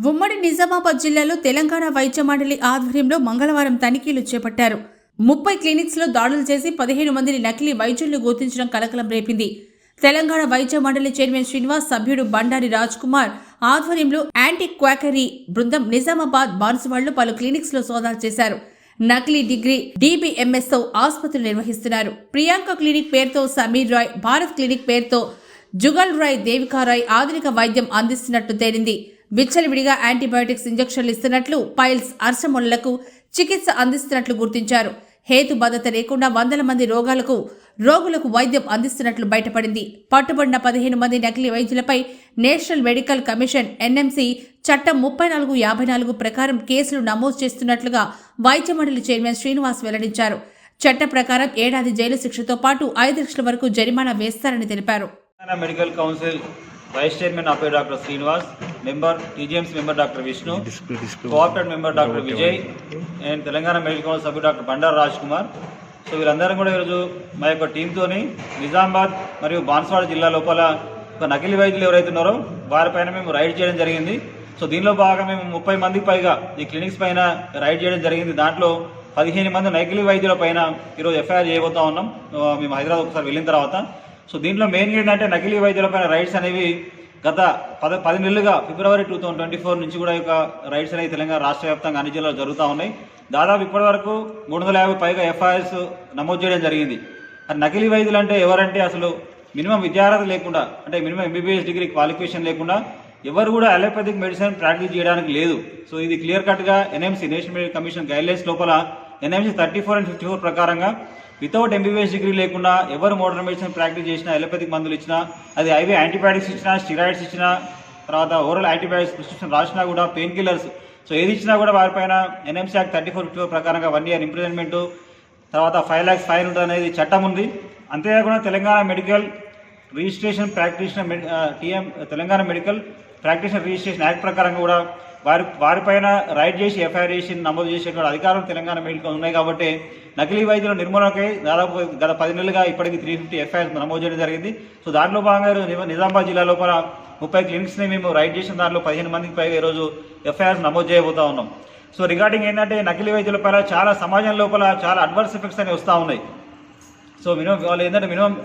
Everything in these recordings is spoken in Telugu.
ఉమ్మడి నిజామాబాద్ జిల్లాలో తెలంగాణ వైద్య మండలి ఆధ్వర్యంలో మంగళవారం తనిఖీలు చేపట్టారు. 30 క్లినిక్స్లో దాడులు చేసి 15 మందిని నకిలీ వైద్యులను గుర్తించడం కలకలం రేపింది. తెలంగాణ వైద్య మండలి చైర్మన్ శ్రీనివాస్, సభ్యుడు బండారి రాజ్ కుమార్ ఆధ్వర్యంలో యాంటీ క్వాకరీ బృందం నిజామాబాద్, బాన్సువాడలో పలు క్లినిక్స్లో సోదాలు చేశారు. నకిలీ డిగ్రీ DBMSతో ఆసుపత్రులు నిర్వహిస్తున్నారు. ప్రియాంక క్లినిక్ పేరుతో సమీర్ రాయ్, భారత్ క్లినిక్ పేరుతో జుగల్ రాయ్, దేవికా రాయ్ ఆధునిక వైద్యం అందిస్తున్నట్టు తేలింది. విచ్చలవిడిగా యాంటీబయాటిక్స్ ఇంజెక్షన్లు ఇస్తున్నట్లు, పైల్స్, అర్శమొళ్లకు చికిత్స అందిస్తున్నట్లు గుర్తించారు. హేతుబద్ధత లేకుండా వందల మంది రోగులకు వైద్యం అందిస్తున్నట్లు బయటపడింది. పట్టుబడిన 15 మంది నకిలీ వైద్యులపై నేషనల్ మెడికల్ కమిషన్ NMC చట్టం 3454 ప్రకారం కేసులు నమోదు చేస్తున్నట్లుగా వైద్య మండలి చైర్మన్ శ్రీనివాస్ వెల్లడించారు. చట్ట ప్రకారం 1 ఏడాది జైలు శిక్షతో పాటు 5 లక్షల వరకు జరిమానా వేస్తారని తెలిపారు. మెడికల్ కౌన్సిల్ వైస్ చైర్మన్ నా పేరు doctor Srinivas, member TGMC member doctor Vishnu, co-opted member doctor Vijay and Telangana medical council సభ్యుడు డాక్టర్ బండారు రాజ్ కుమార్. సో వీళ్ళందరం కూడా ఈరోజు మా యొక్క టీంతోని నిజామాబాద్ మరియు బాన్సువాడ జిల్లా లోపల ఒక నకిలీ వైద్యులు ఎవరైతే ఉన్నారో వారిపైన మేము రైడ్ చేయడం జరిగింది. సో దీనిలో భాగంగా మేము 30 మందికి పైగా ఈ క్లినిక్స్ పైన రైడ్ చేయడం జరిగింది. దాంట్లో 15 మంది నకిలీ వైద్యుల పైన ఈరోజు FIR చేయబోతా ఉన్నాం మేము హైదరాబాద్ ఒకసారి వెళ్ళిన తర్వాత. సో దీంట్లో మెయిన్గా ఏంటంటే నకిలీ వైద్యులపైన రైడ్స్ అనేవి గత 10 నెలలుగా ఫిబ్రవరి 2024 నుంచి కూడా యొక్క రైడ్స్ అనేవి తెలంగాణ రాష్ట్ర వ్యాప్తంగా అన్ని జిల్లాలో జరుగుతూ ఉన్నాయి. దాదాపు ఇప్పటి వరకు 350 పైగా FIRs నమోదు చేయడం జరిగింది. నకిలీ వైద్యులు అంటే ఎవరంటే అసలు మినిమం విద్యార్హత లేకుండా, అంటే మినిమం MBBS డిగ్రీ క్వాలిఫికేషన్ లేకుండా ఎవరు కూడా అలోపతిక్ మెడిసిన్ ప్రాక్టీస్ చేయడానికి లేదు. సో ఇది క్లియర్ కట్గా NMC national medical commission guidelines లోపల NMC 34 and 54 ప్రకారంగా వితౌట్ MBBS డిగ్రీ లేకుండా ఎవరు మోడర్న్ మెడిసిన్ ప్రాక్టీస్ చేసినా, ఎలోపతిక్ మందులు ఇచ్చినా, అది IV యాంటీబయాటిక్స్ ఇచ్చినా, స్టిరాయిడ్స్ ఇచ్చినా, తర్వాత ఓరల్ యాంటీబయాటిక్స్ ప్రిస్క్రిప్షన్ రాసినా కూడా, పెయిన్ కిల్లర్స్, సో ఏది ఇచ్చినా కూడా వారిపైన NMC Act 3454 ప్రకారంగా 1 year ఇంప్రిజన్మెంట్, తర్వాత 5 lakhs ఫైన్ ఉంటుంది అనేది చట్టం ఉంది. అంతేకాకుండా Telangana medical registration practitioner Telangana medical practitioner registration act ప్రకారంగా కూడా వారిపైన రైడ్ చేసి FIR చేసి నమోదు చేసేటువంటి అధికారం తెలంగాణ మెడికల్ ఉన్నాయి. కాబట్టి నకిలీ వైద్యుల నిర్మూలనకై దాదాపు గత 10 నెలలుగా ఇప్పటికీ 350 FIRs నమోదు చేయడం జరిగింది. సో దాంట్లో భాగంగా నిజామాబాద్ జిల్లా లోపల 30 క్లినిక్స్ని మేము రైడ్ చేసిన దాంట్లో 15 మందికి పైగా ఈరోజు FIRs నమోదు చేయబోతా ఉన్నాం. సో రిగార్డింగ్ ఏంటంటే నకిలీ వైద్యులపైన చాలా సమాజం లోపల చాలా అడ్వర్స్ ఎఫెక్ట్స్ అనేవి వస్తూ ఉన్నాయి. సో వాళ్ళు ఏంటంటే మినిమం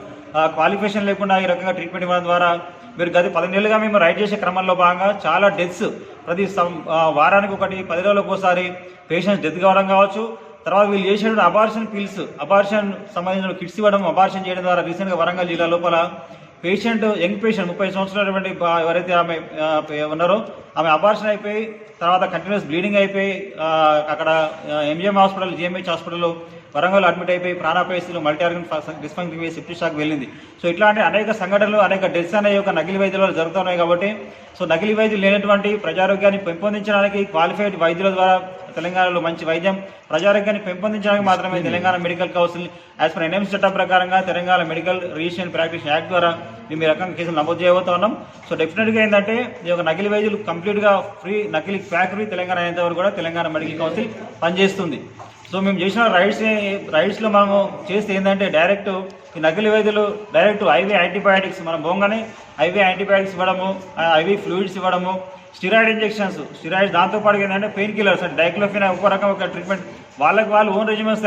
క్వాలిఫికేషన్ లేకుండా ఈ రకంగా ట్రీట్మెంట్ ఇవ్వడం ద్వారా మీరు గత 10 నెలలుగా మేము రైడ్ చేసే క్రమంలో భాగంగా చాలా డెత్స్, ప్రతి వారానికి ఒకటి, 10 రోజులకు ఒకసారి పేషెంట్స్ డెత్ కావడం కావచ్చు. తర్వాత వీళ్ళు చేసేటువంటి అబార్షన్ పిల్స్, అబార్షన్ సంబంధించిన కిట్స్ ఇవ్వడం, అబార్షన్ చేయడం ద్వారా రీసెంట్గా వరంగల్ జిల్లా లోపల యంగ్ పేషెంట్ 30 సంవత్సరాలటువంటి ఎవరైతే ఆమె ఉన్నారో ఆమె అబార్షన్ అయిపోయి తర్వాత కంటిన్యూస్ బ్లీడింగ్ అయిపోయి అక్కడ MGM హాస్పిటల్, GMH హాస్పిటల్లో వరంగల్ అడ్మిట్ అయిపోయి ప్రాణాపాయ స్థితిలో మల్టీ ఆర్గన్ డిస్ఫంక్షన్ అయ్యి సెప్టిక్ షాక్ వెళ్ళింది. సో ఇట్లాంటి అనేక సంఘటనలు, అనేక డెత్స్ అనేవి ఒక నకిలీ వైద్యుల జరుగుతున్నాయి. కాబట్టి సో నకిలీ వైద్యులు లేనటువంటి ప్రజారోగ్యాన్ని పెంపొందించడానికి క్వాలిఫైడ్ వైద్యుల ద్వారా తెలంగాణలో మంచి వైద్యం, ప్రజారోగ్యాన్ని పెంపొందించడానికి మాత్రమే Telangana medical council as per NMC చట్టం ప్రకారంగా Telangana medical registration practice act ద్వారా మేము ఈ రకంగా కేసులు నమోదు చేయబోతా ఉన్నాం. సో డెఫినెట్గా ఏంటంటే ఈ యొక్క నకిలీ వైద్యులు కంప్లీట్గా ఫ్రీ, నకిలీ ఫ్యాక్టరీ తెలంగాణ అయినంత వరకు కూడా తెలంగాణ మెడికల్ కౌన్సిల్ పనిచేస్తుంది. సో మేము చేసిన రైడ్స్లో మనము చేస్తే ఏంటంటే డైరెక్ట్ ఈ నకిలీ వైద్యులు డైరెక్ట్ IV యాంటీబయాటిక్స్ మనం పోగానే IV యాంటీబయాటిక్స్ ఇవ్వడము, IV ఫ్లూయిడ్స్ ఇవ్వడము, స్టిరాయిడ్ ఇంజెక్షన్స్, స్టిరాయిడ్స్, దాంతోపాటు ఏంటంటే పెయిన్ కిల్లర్స్ అంటే డైక్లోఫిన్ ఒక రకం ఒక ట్రీట్మెంట్ వాళ్ళకి వాళ్ళు ఓన్ రెజిమెంట్స్